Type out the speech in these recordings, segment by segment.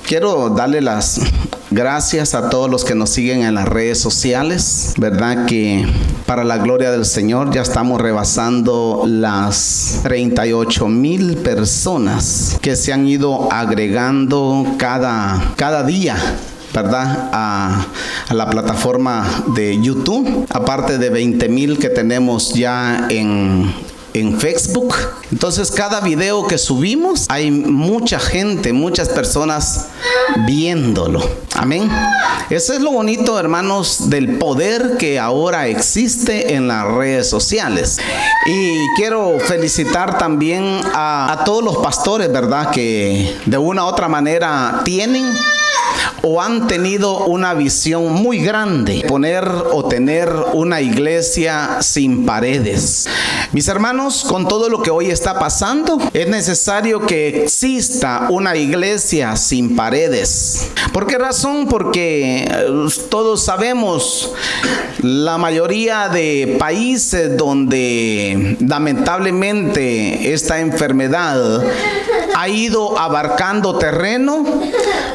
Quiero darle las gracias a todos los que nos siguen en las redes sociales, ¿verdad? Que para la gloria del Señor ya estamos rebasando las 38,000 personas que se han ido agregando cada día, ¿verdad? A la plataforma de YouTube, aparte de 20,000 que tenemos ya en Facebook. Entonces, cada video que subimos, hay mucha gente, muchas personas viéndolo. Amén. Eso es lo bonito, hermanos, del poder que ahora existe en las redes sociales. Y quiero felicitar también a todos los pastores, ¿verdad? Que de una u otra manera tienen o han tenido una visión muy grande, poner o tener una iglesia sin paredes. Mis hermanos, con todo lo que hoy está pasando, es necesario que exista una iglesia sin paredes. ¿Por qué razón? Porque todos sabemos, la mayoría de países donde lamentablemente esta enfermedad ha ido abarcando terreno,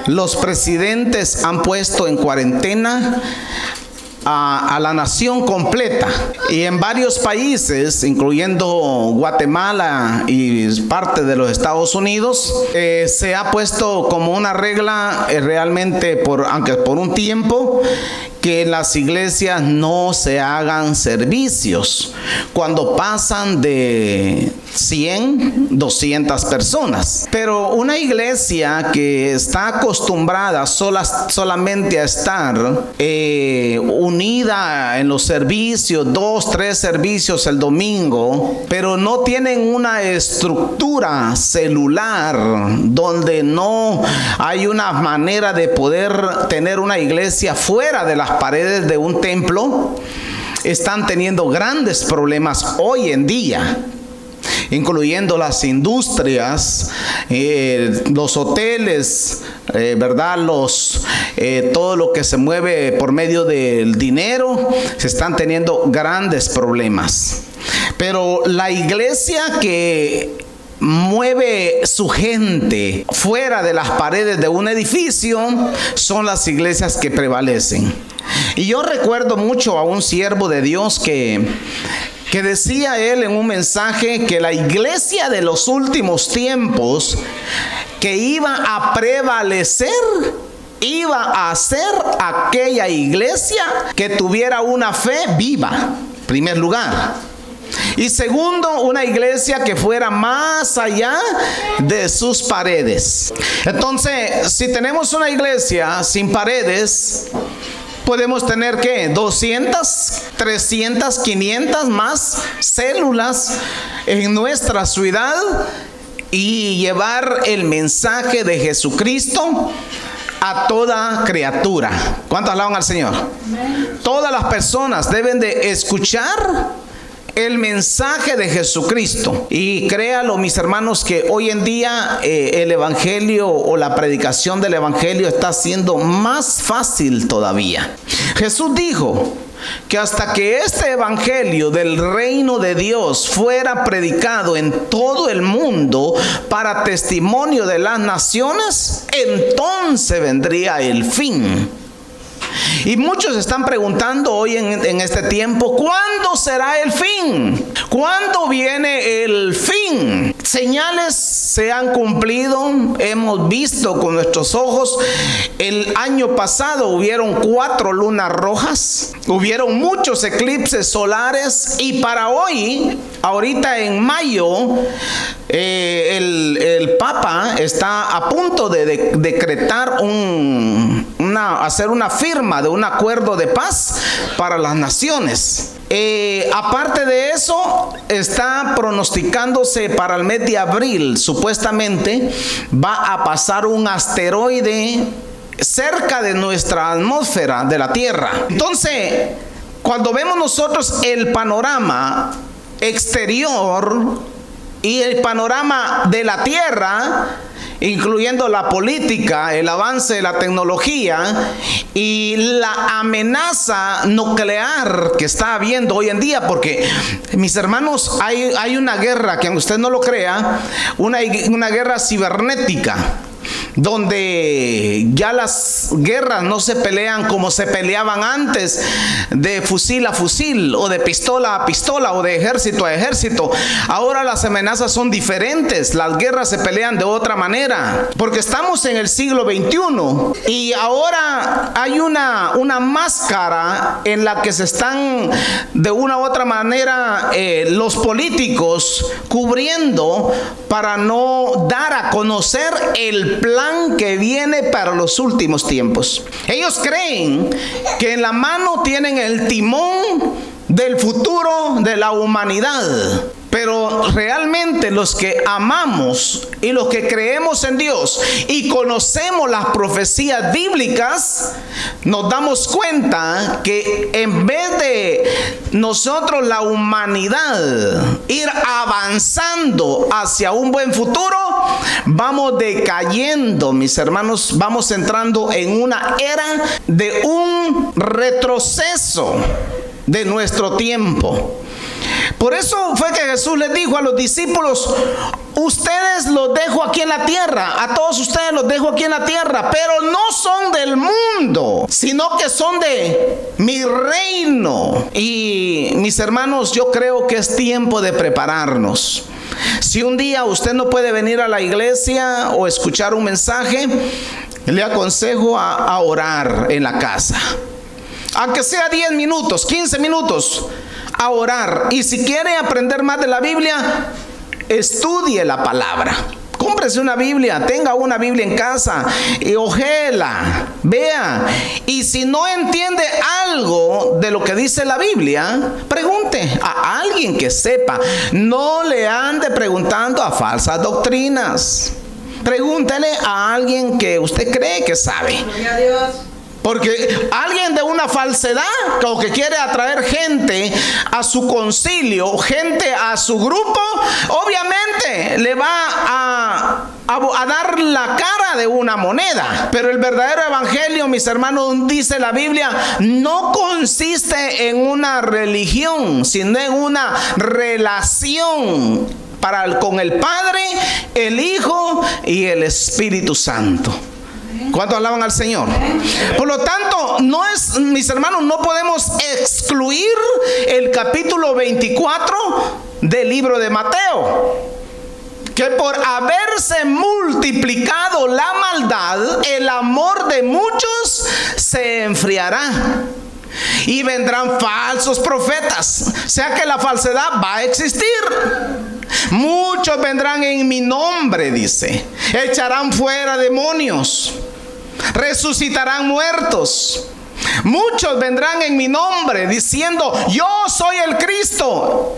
los presidentes han puesto en cuarentena a la nación completa, y en varios países, incluyendo Guatemala y parte de los Estados Unidos, se ha puesto como una regla realmente, aunque por un tiempo, que en las iglesias no se hagan servicios cuando pasan de 100, 200 personas. Pero una iglesia que está acostumbrada solamente a estar unida en los servicios, 2, 3 servicios el domingo, pero no tienen una estructura celular donde no hay una manera de poder tener una iglesia fuera de las paredes de un templo, están teniendo grandes problemas hoy en día, incluyendo las industrias, los hoteles, ¿verdad? Todo lo que se mueve por medio del dinero, se están teniendo grandes problemas. Pero la iglesia que mueve su gente fuera de las paredes de un edificio son las iglesias que prevalecen. Y yo recuerdo mucho a un siervo de Dios que decía él en un mensaje que la iglesia de los últimos tiempos que iba a prevalecer, iba a ser aquella iglesia que tuviera una fe viva, en primer lugar. Y segundo, una iglesia que fuera más allá de sus paredes. Entonces, si tenemos una iglesia sin paredes, podemos tener ¿qué? 200, 300, 500 más células en nuestra ciudad y llevar el mensaje de Jesucristo a toda criatura. ¿Cuántos alaban al Señor? Todas las personas deben de escuchar el mensaje de Jesucristo. Y créalo, mis hermanos, que hoy en día el evangelio o la predicación del evangelio está siendo más fácil todavía. Jesús dijo que hasta que este evangelio del reino de Dios fuera predicado en todo el mundo para testimonio de las naciones, entonces vendría el fin. Y muchos están preguntando hoy en este tiempo, ¿cuándo será el fin? ¿Cuándo viene el fin? Señales se han cumplido, hemos visto con nuestros ojos. El año pasado hubieron 4 lunas rojas, hubieron muchos eclipses solares, y para hoy, ahorita en mayo, el Papa está a punto de decretar hacer una firma de un acuerdo de paz para las naciones. Aparte de eso, está pronosticándose para el mes de abril, supuestamente va a pasar un asteroide cerca de nuestra atmósfera de la Tierra. Entonces, cuando vemos nosotros el panorama exterior y el panorama de la Tierra, incluyendo la política, el avance de la tecnología y la amenaza nuclear que está habiendo hoy en día, porque, mis hermanos, hay una guerra que, aunque usted no lo crea, una guerra cibernética. donde ya las guerras no se pelean como se peleaban antes, de fusil a fusil, o de pistola a pistola, o de ejército a ejército. Ahora las amenazas son diferentes, las guerras se pelean de otra manera, porque estamos en el siglo XXI y ahora hay una máscara en la que se están de una u otra manera los políticos cubriendo para no dar a conocer el plan que viene para los últimos tiempos. Ellos creen que en la mano tienen el timón del futuro de la humanidad. Pero realmente los que amamos y los que creemos en Dios y conocemos las profecías bíblicas, nos damos cuenta que en vez de nosotros, la humanidad, ir avanzando hacia un buen futuro, vamos decayendo, mis hermanos, vamos entrando en una era de un retroceso de nuestro tiempo. Por eso fue que Jesús les dijo a los discípulos: ustedes los dejo aquí en la tierra, a todos ustedes los dejo aquí en la tierra, pero no son del mundo, sino que son de mi reino. Y mis hermanos, yo creo que es tiempo de prepararnos. Si un día usted no puede venir a la iglesia o escuchar un mensaje, le aconsejo a orar en la casa, aunque sea 10 minutos, 15 minutos, a orar. Y si quiere aprender más de la Biblia, estudie la palabra. Cómprese una Biblia, tenga una Biblia en casa y ojéela, vea. Y si no entiende algo de lo que dice la Biblia, pregunte a alguien que sepa. No le ande preguntando a falsas doctrinas. Pregúntele a alguien que usted cree que sabe. Gloria a Dios. Porque alguien de una falsedad o que quiere atraer gente a su concilio, gente a su grupo, obviamente le va a dar la cara de una moneda. Pero el verdadero evangelio, mis hermanos, dice la Biblia, no consiste en una religión, sino en una relación con el Padre, el Hijo y el Espíritu Santo. ¿Cuántos alaban al Señor? Por lo tanto, mis hermanos, no podemos excluir el capítulo 24 del libro de Mateo, que por haberse multiplicado la maldad, el amor de muchos se enfriará y vendrán falsos profetas. O sea que la falsedad va a existir. Muchos vendrán en mi nombre, dice, echarán fuera demonios, resucitarán muertos. Muchos vendrán en mi nombre diciendo: yo soy el Cristo.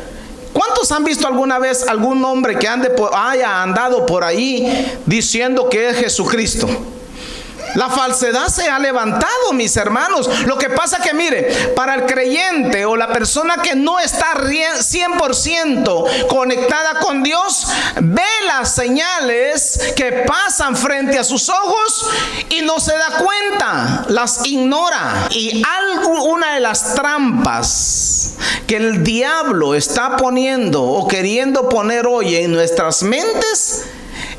¿Cuántos han visto alguna vez algún hombre que haya andado por ahí diciendo que es Jesucristo? La falsedad se ha levantado, mis hermanos. Lo que pasa que, mire, para el creyente o la persona que no está 100% conectada con Dios, ve las señales que pasan frente a sus ojos y no se da cuenta, las ignora. Y una de las trampas que el diablo está poniendo o queriendo poner hoy en nuestras mentes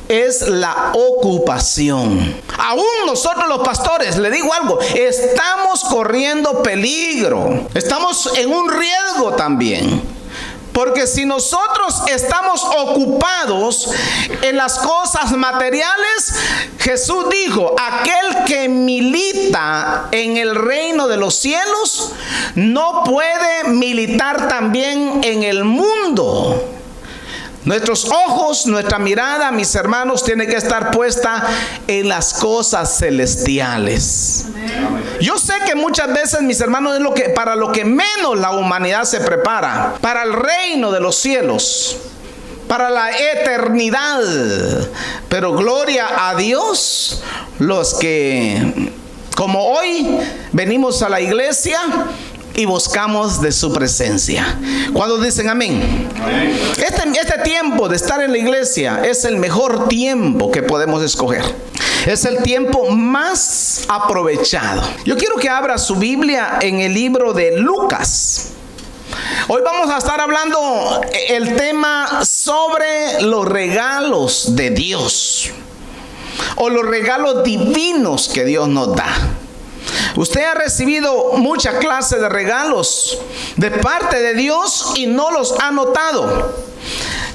es la ocupación. Aún nosotros los pastores, le digo algo, estamos corriendo peligro, estamos en un riesgo también. Porque si nosotros estamos ocupados en las cosas materiales, Jesús dijo: aquel que milita en el reino de los cielos no puede militar también en el mundo. Nuestros ojos, nuestra mirada, mis hermanos, tiene que estar puesta en las cosas celestiales. Amén. Yo sé que muchas veces, mis hermanos, es para lo que menos la humanidad se prepara, para el reino de los cielos, para la eternidad. Pero gloria a Dios, los que, como hoy, venimos a la iglesia y buscamos de su presencia. ¿Cuándo dicen amén? Este tiempo de estar en la iglesia es el mejor tiempo que podemos escoger. Es el tiempo más aprovechado. Yo quiero que abra su Biblia en el libro de Lucas. Hoy vamos a estar hablando el tema sobre los regalos de Dios. o los regalos divinos que Dios nos da. Usted ha recibido mucha clase de regalos de parte de Dios y no los ha notado.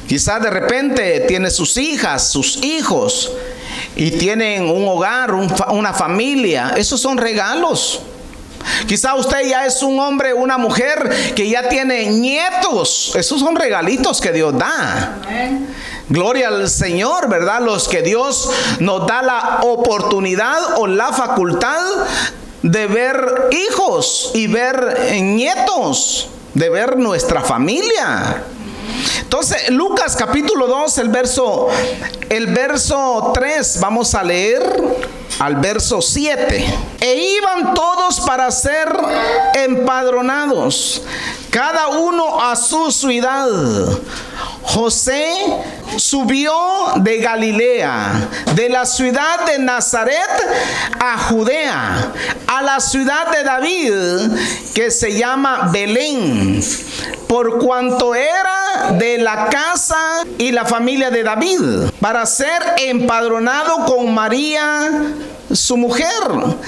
Quizás de repente tiene sus hijas, sus hijos, y tienen un hogar, una familia. Esos son regalos. Quizá usted ya es un hombre, una mujer que ya tiene nietos. Esos son regalitos que Dios da. Amén. Gloria al Señor, ¿verdad? Los que Dios nos da la oportunidad o la facultad de ver hijos y ver nietos, de ver nuestra familia. Entonces, Lucas capítulo 2, el verso 3, vamos a leer al verso 7. E iban todos para ser empadronados, cada uno a su ciudad. José subió de Galilea, de la ciudad de Nazaret a Judea, a la ciudad de David, que se llama Belén, por cuanto era de la casa y la familia de David, para ser empadronado con María, su mujer,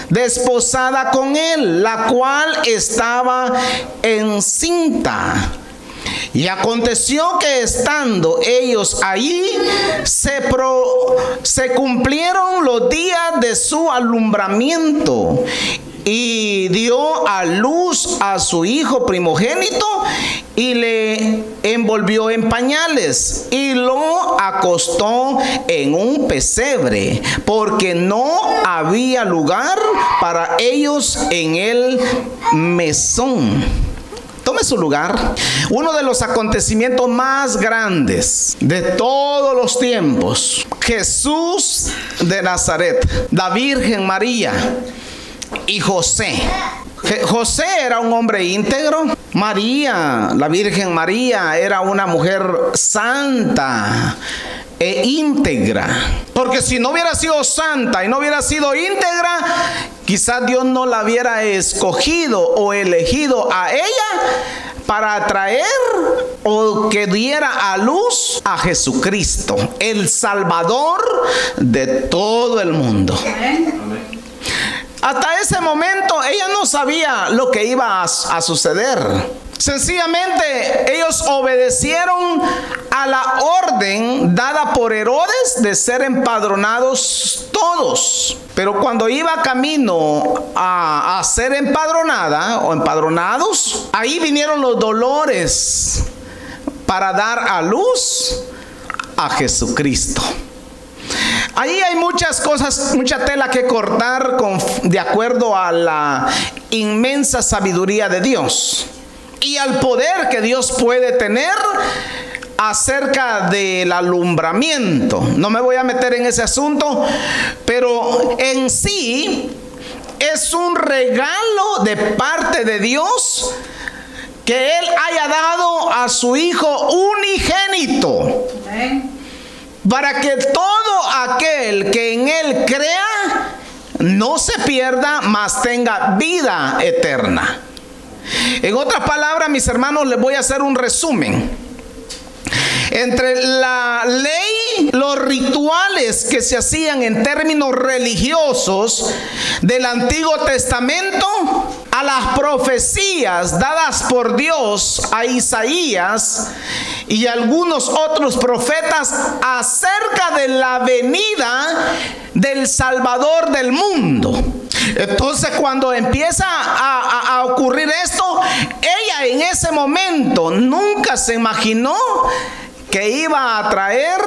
desposada con él, la cual estaba encinta. Y aconteció que estando ellos allí, se cumplieron los días de su alumbramiento, y dio a luz a su hijo primogénito, y le envolvió en pañales, y lo acostó en un pesebre, porque no había lugar para ellos en el mesón. Tome su lugar. Uno de los acontecimientos más grandes de todos los tiempos. Jesús de Nazaret, la Virgen María y José. José era un hombre íntegro. María, la Virgen María, era una mujer santa e íntegra. Porque si no hubiera sido santa y no hubiera sido íntegra, quizás Dios no la hubiera escogido o elegido a ella para traer o que diera a luz a Jesucristo, el Salvador de todo el mundo. Amén. Hasta ese momento ella no sabía lo que iba a suceder. Sencillamente ellos obedecieron a la orden dada por Herodes de ser empadronados todos. Pero cuando iba camino a ser empadronada o empadronados, ahí vinieron los dolores para dar a luz a Jesucristo. Ahí hay muchas cosas, mucha tela que cortar de acuerdo a la inmensa sabiduría de Dios y al poder que Dios puede tener acerca del alumbramiento. No me voy a meter en ese asunto, pero en sí es un regalo de parte de Dios que Él haya dado a su Hijo unigénito. Amén. Para que todo aquel que en Él crea no se pierda, mas tenga vida eterna. En otras palabras, mis hermanos, les voy a hacer un resumen. Entre la ley, los rituales que se hacían en términos religiosos del Antiguo Testamento, a las profecías dadas por Dios a Isaías y algunos otros profetas acerca de la venida del Salvador del mundo. Entonces, cuando empieza a ocurrir esto, ella en ese momento nunca se imaginó que iba a traer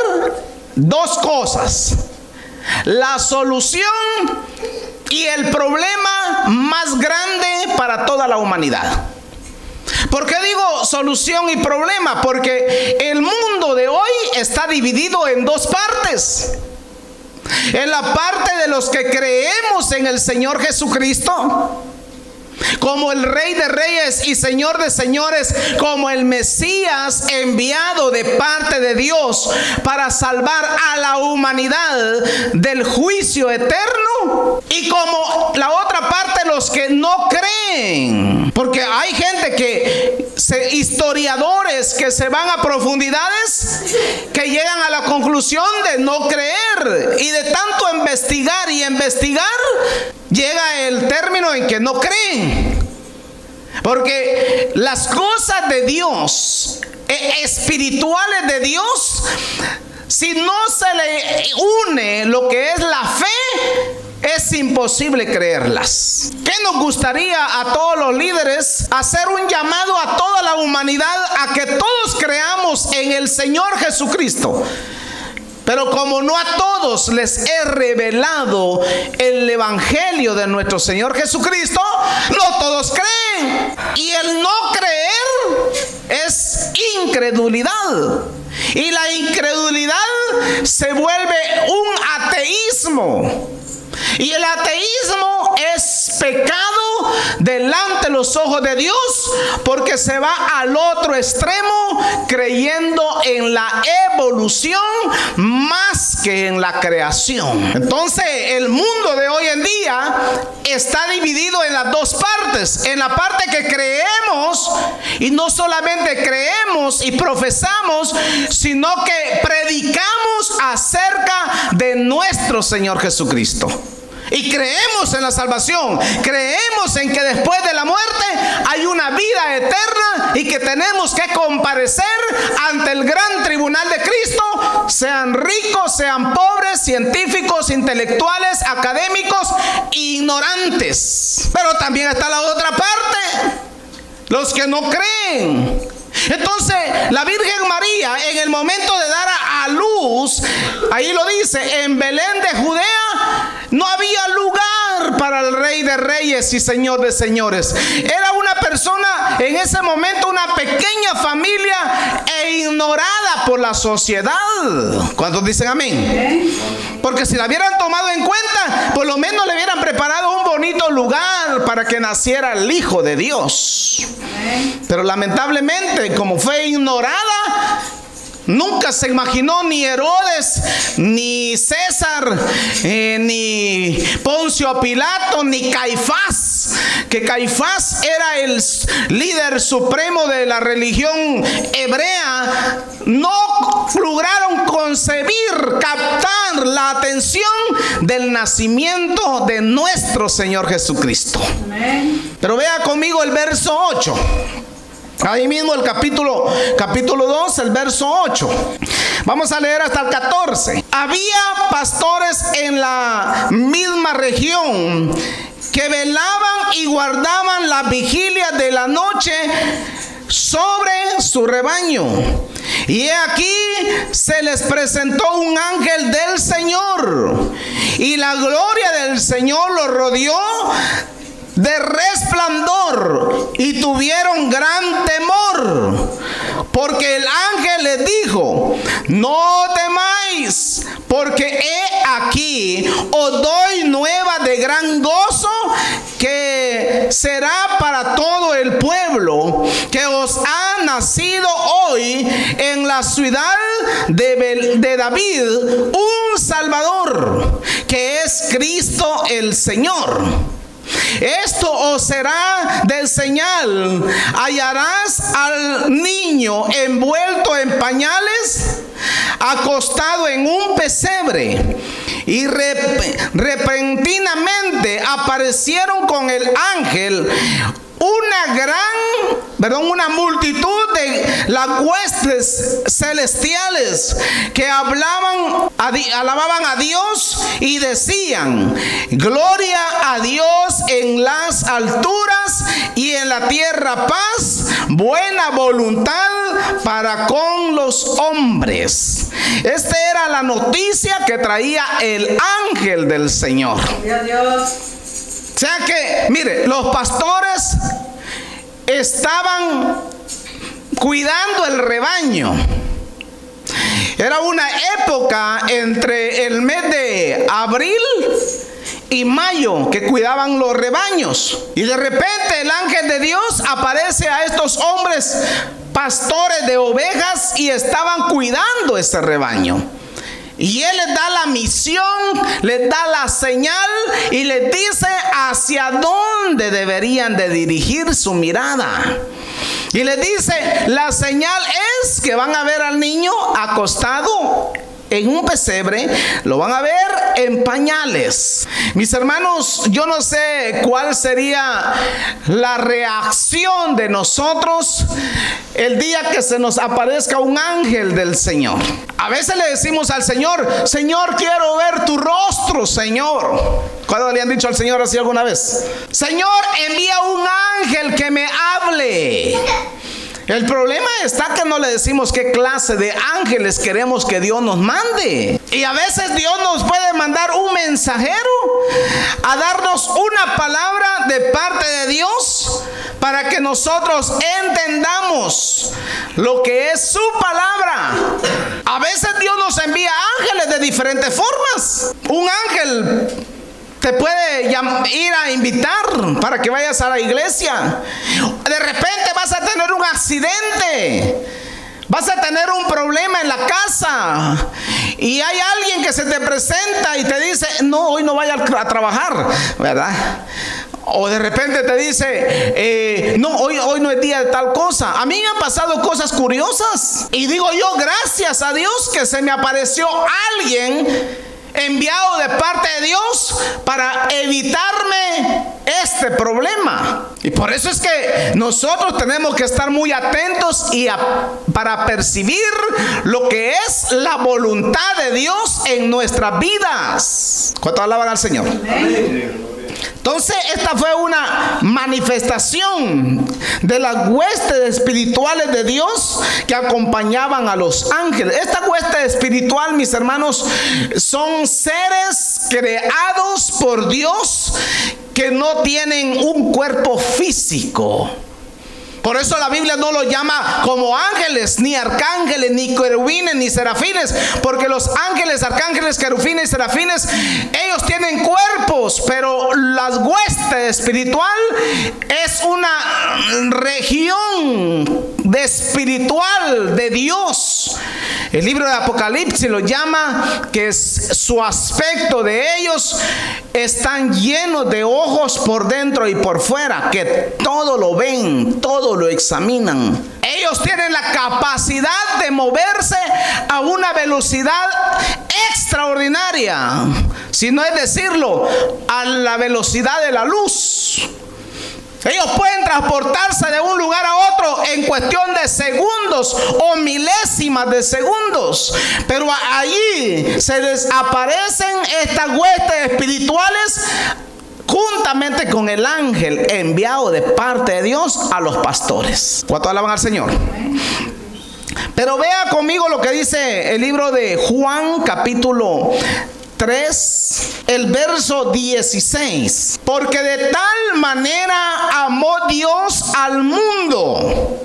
dos cosas: la solución y el problema más grande para toda la humanidad. ¿Por qué digo solución y problema? Porque el mundo de hoy está dividido en dos partes. En la parte de los que creemos en el Señor Jesucristo como el Rey de Reyes y Señor de Señores, como el Mesías enviado de parte de Dios para salvar a la humanidad del juicio eterno, y como la otra parte, los que no creen, porque hay gente historiadores que se van a profundidades que llegan a la conclusión de no creer, y de tanto investigar y investigar llega el término en que no creen, porque las cosas de Dios, espirituales de Dios, si no se le une lo que es la fe, es imposible creerlas. ¿Qué nos gustaría a todos los líderes? Hacer un llamado a toda la humanidad a que todos creamos en el Señor Jesucristo. Pero como no a todos les he revelado el evangelio de nuestro Señor Jesucristo, no todos creen. Y el no creer es incredulidad. Y la incredulidad se vuelve un ateísmo. Y el ateísmo es pecado delante de los ojos de Dios, porque se va al otro extremo creyendo en la evolución más que en la creación. Entonces el mundo de hoy en día está dividido en las dos partes: en la parte que creemos, y no solamente creemos y profesamos, sino que predicamos acerca de nuestro Señor Jesucristo. Y creemos en la salvación, creemos en que después de la muerte hay una vida eterna y que tenemos que comparecer ante el gran tribunal de Cristo, sean ricos, sean pobres, científicos, intelectuales, académicos, ignorantes. Pero también está la otra parte, los que no creen. Entonces la Virgen María, en el momento de dar a luz, ahí lo dice, en Belén de Judea no había lugar para el Rey de Reyes y Señor de Señores. Era una persona, en ese momento, una pequeña familia e ignorada por la sociedad. ¿Cuántos dicen amén? Porque si la hubieran tomado en cuenta, por lo menos le hubieran preparado un bonito lugar para que naciera el Hijo de Dios. Pero lamentablemente, como fue ignorada, nunca se imaginó ni Herodes, ni César, ni Poncio Pilato, ni Caifás, que Caifás era el líder supremo de la religión hebrea. No lograron concebir, captar la atención del nacimiento de nuestro Señor Jesucristo. Pero vea conmigo el verso 8. Ahí mismo el capítulo 2, el verso 8. Vamos a leer hasta el 14. Había pastores en la misma región que velaban y guardaban la vigilia de la noche sobre su rebaño. Y he aquí se les presentó un ángel del Señor, y la gloria del Señor los rodeó de resplandor, y tuvieron gran temor. Porque el ángel les dijo: no temáis, porque he aquí os doy nueva de gran gozo, que será para todo el pueblo, que os ha nacido hoy en la ciudad de David un Salvador, que es Cristo el Señor. Esto os será de señal: hallarás al niño envuelto en pañales, acostado en un pesebre. Y repentinamente aparecieron con el ángel una multitud de las huestes celestiales que alababan a Dios y decían: gloria a Dios en las alturas, y en la tierra paz, buena voluntad para con los hombres. Esta era la noticia que traía el ángel del Señor. O sea que, mire, los pastores estaban cuidando el rebaño. Era una época entre el mes de abril y mayo que cuidaban los rebaños. Y de repente el ángel de Dios aparece a estos hombres pastores de ovejas y estaban cuidando ese rebaño. Y él les da la misión, les da la señal y les dice hacia dónde deberían de dirigir su mirada. Y les dice, la señal es que van a ver al niño acostado en un pesebre, lo van a ver en pañales. Mis hermanos, yo no sé cuál sería la reacción de nosotros el día que se nos aparezca un ángel del Señor. A veces le decimos al Señor, Señor, quiero ver tu rostro, Señor. ¿Cuándo le han dicho al Señor así alguna vez? Señor, envía un ángel que me hable. El problema está que no le decimos qué clase de ángeles queremos que Dios nos mande. Y a veces Dios nos puede mandar un mensajero a darnos una palabra de parte de Dios para que nosotros entendamos lo que es su palabra. A veces Dios nos envía ángeles de diferentes formas. Un ángel te puede ir a invitar para que vayas a la iglesia. De repente vas a tener un accidente, vas a tener un problema en la casa y hay alguien que se te presenta y te dice, no, hoy no vaya a trabajar, ¿verdad? O de repente te dice, no, hoy no es día de tal cosa. A mí me han pasado cosas curiosas y digo yo, gracias a Dios que se me apareció alguien enviado de parte de Dios para evitarme este problema. Y por eso es que nosotros tenemos que estar muy atentos para percibir lo que es la voluntad de Dios en nuestras vidas. ¿Cuánto alaban al Señor? Entonces esta fue una manifestación de las huestes espirituales de Dios que acompañaban a los ángeles. Esta hueste espiritual, mis hermanos, son seres creados por Dios que no tienen un cuerpo físico. Por eso la Biblia no los llama como ángeles, ni arcángeles, ni querubines, ni serafines. Porque los ángeles, arcángeles, querubines y serafines, ellos tienen cuerpos. Pero las huestes espiritual es una región espiritual de Dios. El libro de Apocalipsis lo llama que su aspecto de ellos están llenos de ojos por dentro y por fuera, que todo lo ven, todo lo examinan. Ellos tienen la capacidad de moverse a una velocidad extraordinaria, si no es decirlo, a la velocidad de la luz. Ellos pueden transportarse de un lugar a otro en cuestión de segundos o milésimas de segundos. Pero allí se desaparecen estas huestes espirituales juntamente con el ángel enviado de parte de Dios a los pastores. ¿Cuánto alaban al Señor? Pero vea conmigo lo que dice el libro de Juan, capítulo 3, el verso 16. Porque de tal manera amó Dios al mundo,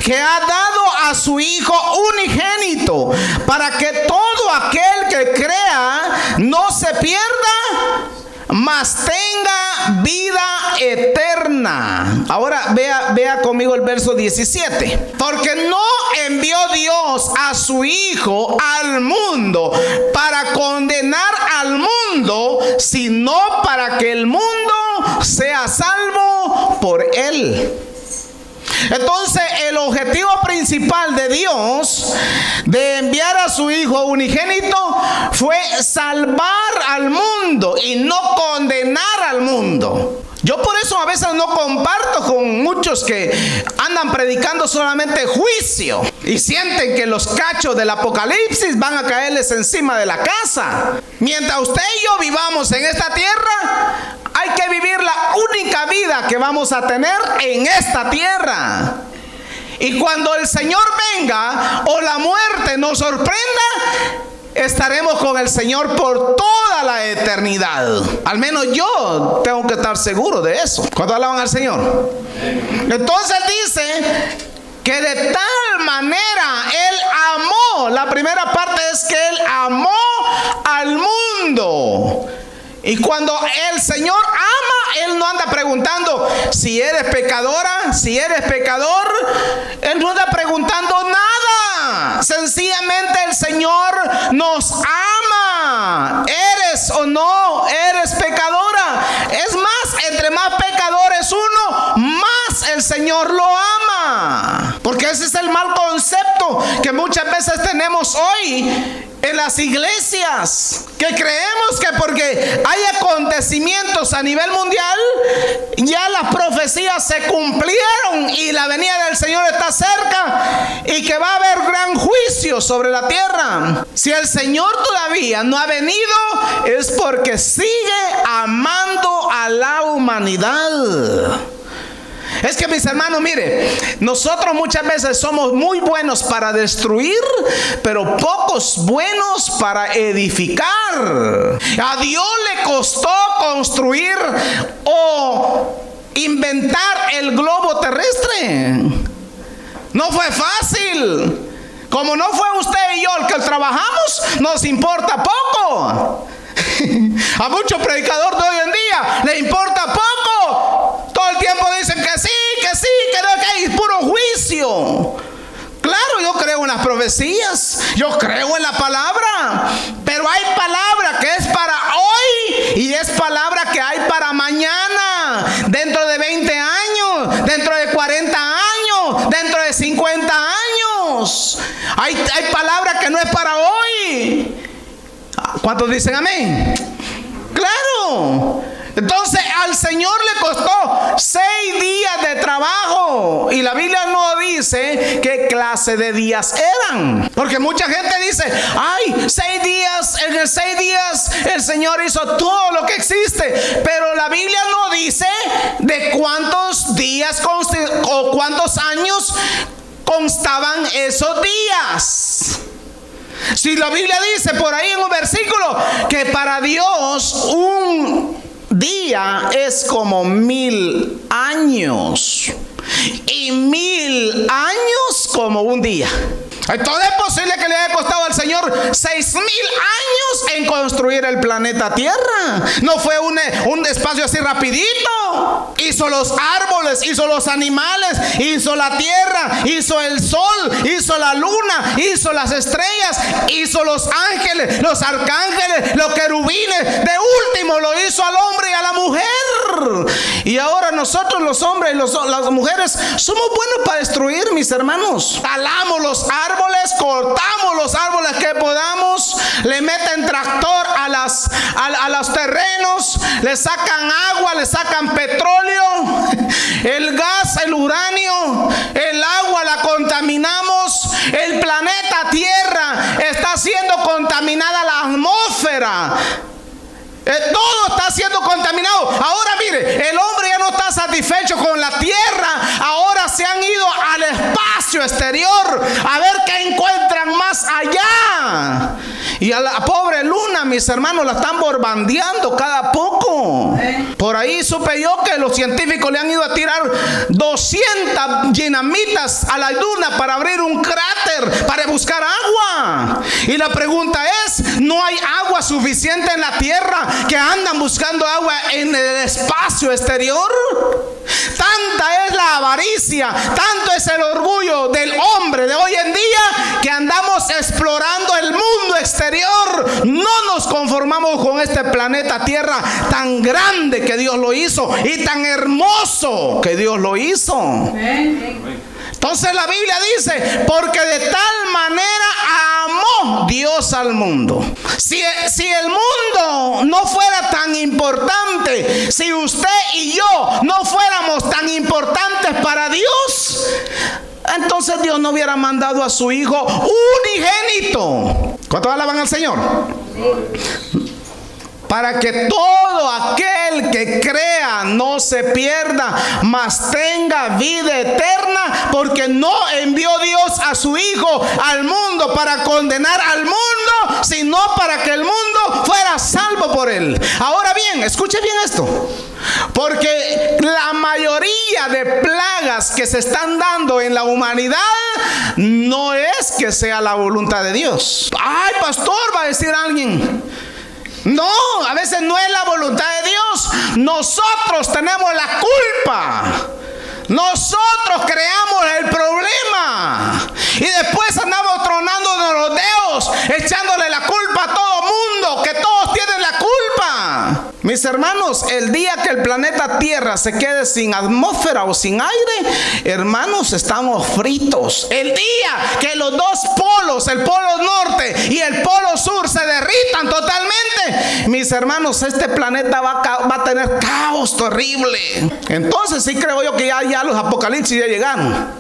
que ha dado a su Hijo unigénito, para que todo aquel que crea no se pierda, mas tenga vida eterna. Ahora vea conmigo el verso 17. Porque no envió Dios a su Hijo al mundo para condenar al mundo, sino para que el mundo sea salvo por él. Entonces el objetivo principal de Dios de enviar a su Hijo unigénito fue salvar al mundo y no condenar al mundo. Yo por eso a veces no comparto con muchos que andan predicando solamente juicio y sienten que los cachos del Apocalipsis van a caerles encima de la casa. Mientras usted y yo vivamos en esta tierra, hay que vivir la única vida que vamos a tener en esta tierra. Y cuando el Señor venga o la muerte nos sorprenda, estaremos con el Señor por toda la eternidad. Al menos yo tengo que estar seguro de eso. ¿Cuánto alaban al Señor? Entonces dice que de tal manera Él amó. La primera parte es que Él amó al mundo. Y cuando el Señor ama, Él no anda preguntando si eres pecadora, si eres pecador. Él no anda preguntando nada. Sencillamente el Señor nos ama. ¿Eres o no eres pecadora? Es más, entre más pecador es uno, más el Señor lo ama. Porque ese es el mal concepto que muchas veces tenemos hoy en las iglesias, que creemos que porque hay acontecimientos a nivel mundial, ya las profecías se cumplieron y la venida del Señor está cerca y que va a haber gran juicio sobre la tierra. Si el Señor todavía no ha venido, es porque sigue amando a la humanidad. Es que, mis hermanos, mire, nosotros muchas veces somos muy buenos para destruir, pero pocos buenos para edificar. A Dios le costó construir o inventar el globo terrestre. No fue fácil. Como no fue usted y yo el que trabajamos, nos importa poco. A muchos predicadores de hoy en día le importa poco. Todo el tiempo dicen que sí, que no, que hay puro juicio. Claro, yo creo en las profecías, yo creo en la palabra, pero hay palabra que es para hoy y es palabra que hay para mañana, dentro de 20 años, dentro de 40 años, dentro de 50 años. Hay palabra que no es para hoy. ¿Cuántos dicen amén? Claro. Entonces al Señor le costó 6 días de trabajo y la Biblia no dice qué clase de días eran, porque mucha gente dice, ay, 6 días, en 6 días el Señor hizo todo lo que existe, pero la Biblia no dice de cuántos días o cuántos años constaban esos días. Si la Biblia dice por ahí en un versículo que para Dios un día es como 1000 años y 1000 años como un día. Entonces es posible que le haya costado al Señor 6000 años en construir el planeta Tierra. No fue un espacio así rapidito. Hizo los árboles, hizo los animales, hizo la tierra, hizo el sol, hizo la luna, hizo las estrellas, hizo los ángeles, los arcángeles, los querubines. De último lo hizo al hombre y a la mujer. Y ahora nosotros los hombres y las mujeres somos buenos para destruir, mis hermanos. Talamos los árboles, cortamos los árboles que podamos, le meten tractor a los terrenos, le sacan agua, le sacan petróleo, el gas, el uranio, el agua la contaminamos, el planeta Tierra está siendo contaminada, la atmósfera. Todo está siendo contaminado. Ahora mire, el hombre ya no está satisfecho con la tierra. Ahora se han ido al espacio exterior a ver qué encuentran más allá. Y a la pobre luna, mis hermanos, la están bombardeando cada poco. Por ahí supe yo que los científicos le han ido a tirar 200 dinamitas a la luna para abrir un cráter, para buscar agua. Y la pregunta es, ¿no hay agua suficiente en la tierra que andan buscando agua en el espacio exterior? Tanta es la avaricia, tanto es el orgullo del hombre de hoy en día que andamos explorando el mundo exterior. No nos conformamos con este planeta Tierra tan grande que Dios lo hizo y tan hermoso que Dios lo hizo. Entonces la Biblia dice, porque de tal manera amó Dios al mundo. Si el mundo no fuera tan importante, si usted y yo no fuéramos tan importantes para Dios, entonces Dios no hubiera mandado a su Hijo unigénito. ¿Cuántos alaban al Señor? Para que todo aquel que crea no se pierda, mas tenga vida eterna, porque no envió Dios a su Hijo al mundo para condenar al mundo, sino para que el mundo fuera salvo por él. Ahora bien, escuche bien esto, porque la mayoría de plagas que se están dando en la humanidad no es que sea la voluntad de Dios. Ay, pastor, va a decir alguien. No, a veces no es la voluntad de Dios. Nosotros tenemos la culpa. Nosotros creamos el problema. Y después andamos tronándonos los dedos, echándole la culpa a todo mundo, que todos tienen la culpa. Mis hermanos, el día que el planeta Tierra se quede sin atmósfera o sin aire, hermanos, estamos fritos. El día que los dos polos, el polo norte y el polo sur, se derritan totalmente, mis hermanos, este planeta va a tener caos terrible. Entonces sí creo yo que ya los apocalipsis ya llegaron.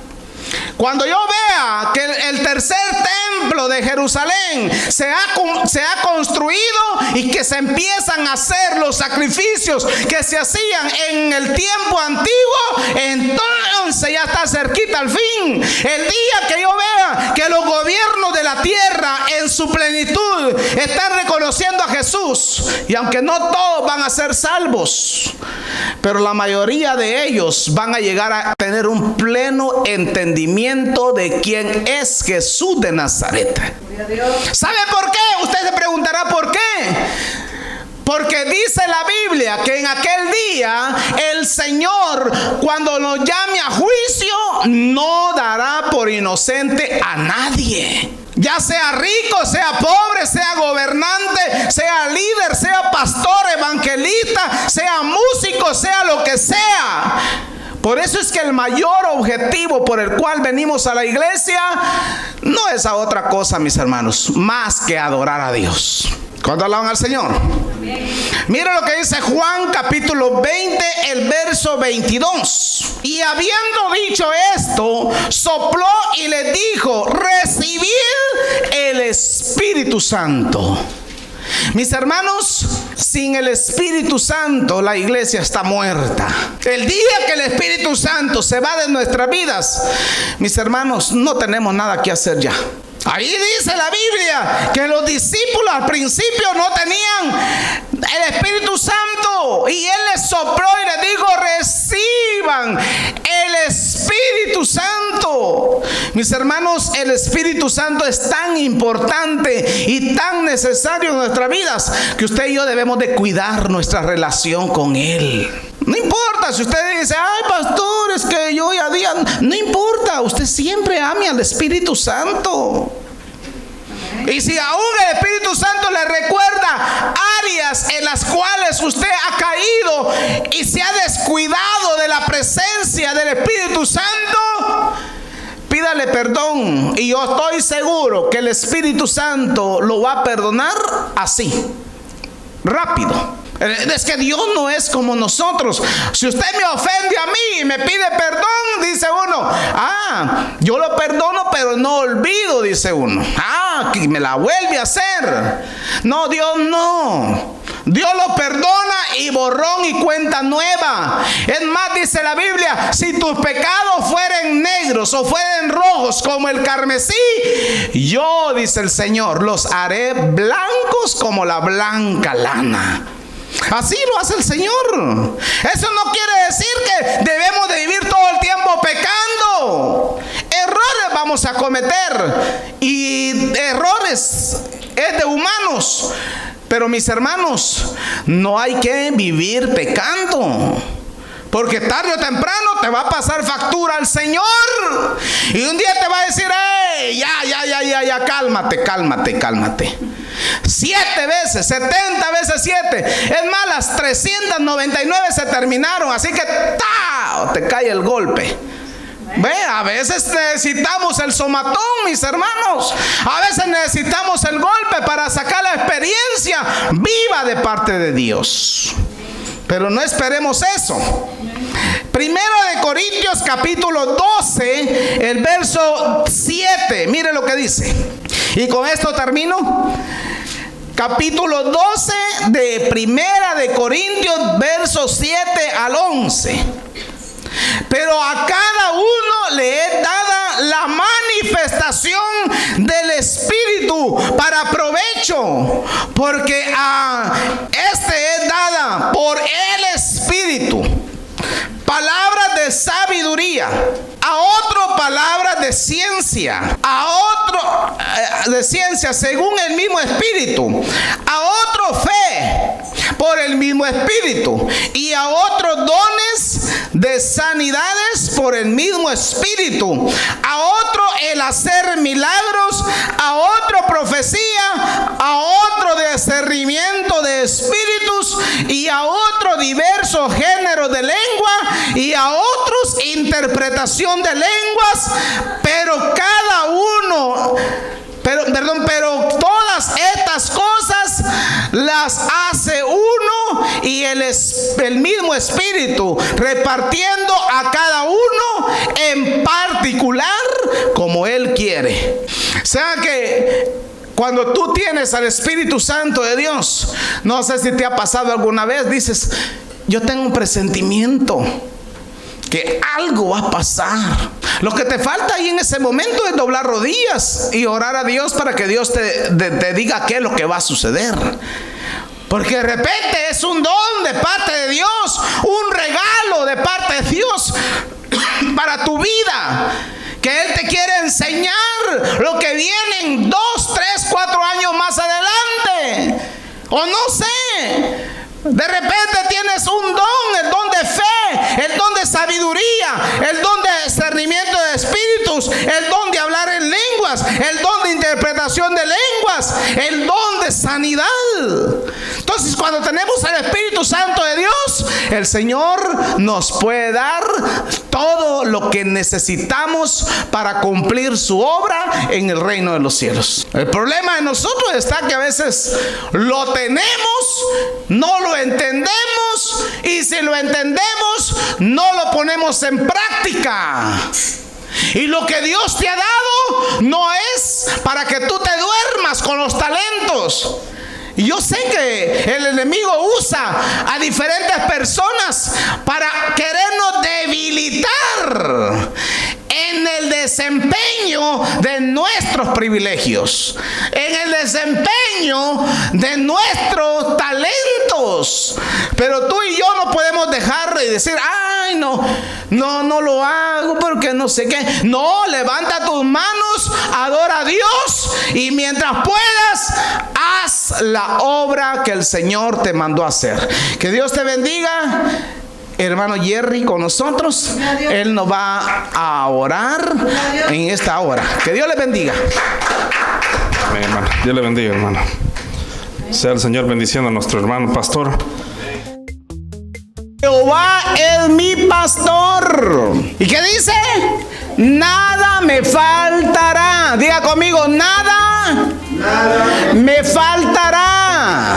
Cuando yo vea que el tercer templo de Jerusalén se ha construido y que se empiezan a hacer los sacrificios que se hacían en el tiempo antiguo, entonces ya está cerquita el fin. El día que yo vea que los gobiernos de la tierra en su plenitud están reconociendo a Jesús, y aunque no todos van a ser salvos, pero la mayoría de ellos van a llegar a tener un pleno entendimiento de quién es Jesús de Nazaret. ¿Sabe por qué? Usted se preguntará por qué. Porque dice la Biblia que en aquel día el Señor, cuando nos llame a juicio, no dará por inocente a nadie. Ya sea rico, sea pobre, sea gobernante, sea líder, sea pastor, evangelista, sea músico, sea lo que sea. Por eso es que el mayor objetivo por el cual venimos a la iglesia no es a otra cosa, mis hermanos, más que adorar a Dios. ¿Cuándo alaban al Señor? Mira lo que dice Juan capítulo 20, el verso 22. Y habiendo dicho esto, sopló y les dijo: recibid el Espíritu Santo. Mis hermanos, sin el Espíritu Santo la iglesia está muerta. El día que el Espíritu Santo se va de nuestras vidas, mis hermanos, no tenemos nada que hacer ya. Ahí dice la Biblia que los discípulos al principio no tenían el Espíritu Santo, y Él les sopló y les dijo: reciban el Espíritu Santo. Mis hermanos, el Espíritu Santo es tan importante y tan necesario en nuestras vidas que usted y yo debemos de cuidar nuestra relación con Él. No importa si usted dice: ay, pastor, es que yo ya día. No importa, usted siempre ame al Espíritu Santo. Y si aún el Espíritu Santo le recuerda áreas en las cuales usted ha caído y se ha descuidado de la presencia del Espíritu Santo, pídale perdón, y yo estoy seguro que el Espíritu Santo lo va a perdonar así, rápido. Es que Dios no es como nosotros. Si usted me ofende a mí y me pide perdón, dice uno: yo lo perdono pero no olvido, dice uno. Que me la vuelve a hacer. No, Dios no. Dios lo perdona y borrón y cuenta nueva. Es más, dice la Biblia: si tus pecados fueren negros o fueren rojos como el carmesí, yo, dice el Señor, los haré blancos como la blanca lana. Así lo hace el Señor. Eso no quiere decir que debemos de vivir todo el tiempo pecando. Errores vamos a cometer, y errores es de humanos. Pero mis hermanos, no hay que vivir pecando, porque tarde o temprano te va a pasar factura al Señor. Y un día te va a decir: hey, ya, cálmate. 7 veces, 70 veces 7. Es más, las 399 se terminaron. Así que te cae el golpe. A veces necesitamos el somatón, mis hermanos. A veces necesitamos el golpe para sacar la experiencia viva de parte de Dios. Pero no esperemos eso. Primero de Corintios capítulo 12, el verso 7. Mire lo que dice. Y con esto termino. Capítulo 12 de Primera de Corintios, versos 7 al 11. Pero a cada uno le es dada la manifestación del Espíritu para provecho, porque a este es dada por el Espíritu palabras de sabiduría, a otro palabras de ciencia, a otro de ciencia según el mismo Espíritu, a otro fe por el mismo Espíritu, y a otros dones de sanidades por el mismo Espíritu, a otro el hacer milagros, a otro profecía, a otro discernimiento de espíritus, y a otros diversos géneros de lengua, y a otros interpretación de lenguas, pero todas estas cosas las hace uno y el mismo Espíritu, repartiendo a cada uno en particular como Él quiere. O sea que cuando tú tienes al Espíritu Santo de Dios, no sé si te ha pasado alguna vez, dices, yo tengo un presentimiento que algo va a pasar. Lo que te falta ahí en ese momento es doblar rodillas y orar a Dios para que Dios te diga qué es lo que va a suceder. Porque de repente es un don de parte de Dios, un regalo de parte de Dios para tu vida, que Él te quiere enseñar lo que viene en 2, 3, 4 años más adelante. O no sé, de repente tienes un don, el don de fe, el don de sabiduría, el don de discernimiento de espíritus, el don de hablar en lenguas, el don de interpretación de lenguas, el don de sanidad. Entonces, cuando tenemos el Espíritu Santo de Dios, el Señor nos puede dar todo lo que necesitamos para cumplir su obra en el reino de los cielos. El problema de nosotros está que a veces lo tenemos, no lo entendemos, y si lo entendemos, no lo ponemos en práctica. Y lo que Dios te ha dado no es para que tú te duermas con los talentos. Y yo sé que el enemigo usa a diferentes personas para querernos debilitar en el desempeño de nuestros privilegios, en el desempeño de nuestros talentos. Pero tú y yo no podemos dejar de decir, ay, no lo hago porque no sé qué. No, levanta tus manos, adora a Dios, y mientras puedas, haz la obra que el Señor te mandó a hacer. Que Dios te bendiga. Hermano Jerry con nosotros, él nos va a orar en esta hora. Que Dios le bendiga. Amén, hermano. Dios le bendiga, hermano. Sea el Señor bendiciendo a nuestro hermano pastor. Jehová es mi pastor. ¿Y qué dice? Nada me faltará. Diga conmigo, nada me faltará.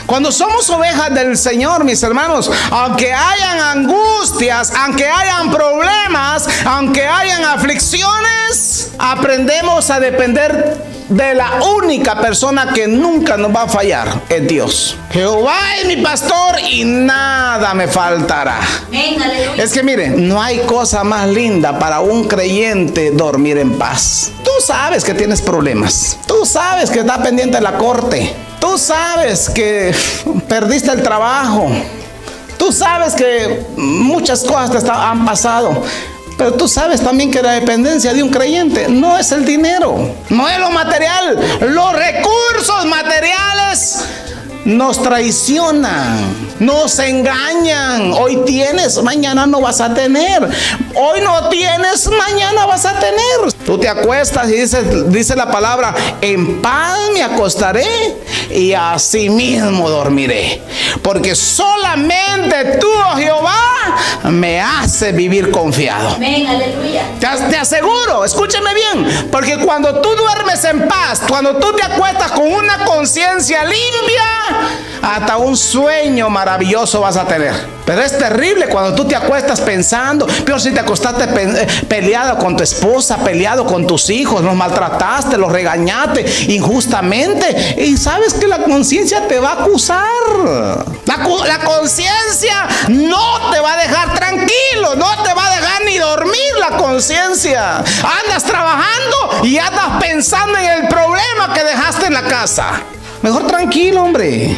Cuando somos ovejas del Señor, mis hermanos, aunque hayan angustias, aunque hayan problemas, aunque hayan aflicciones, aprendemos a depender de la única persona que nunca nos va a fallar, es Dios. Jehová es mi pastor y nada me faltará. Es que mire, no hay cosa más linda para un creyente dormir en paz. Tú sabes que tienes problemas. Tú sabes que estás pendiente de la corte. Tú sabes que perdiste el trabajo. Tú sabes que muchas cosas han pasado. Pero tú sabes también que la dependencia de un creyente no es el dinero, no es lo material. Los recursos materiales nos traicionan, nos engañan. Hoy tienes, mañana no vas a tener. Hoy no tienes, mañana vas a tener. Tú te acuestas y dice la palabra, en paz me acostaré y así mismo dormiré. Porque solamente tú, oh Jehová, me hace vivir confiado. Amén, aleluya. Te aseguro, escúcheme bien, porque cuando tú duermes en paz, cuando tú te acuestas con una conciencia limpia, hasta un sueño maravilloso vas a tener. Pero es terrible cuando tú te acuestas pensando, peor si te acostaste peleado con tu esposa, peleado con tus hijos, los maltrataste, los regañaste injustamente, y sabes que la conciencia te va a acusar. La conciencia no te va a dejar tranquilo, no te va a dejar ni dormir la conciencia. Andas trabajando y andas pensando en el problema que dejaste en la casa. Mejor tranquilo, hombre.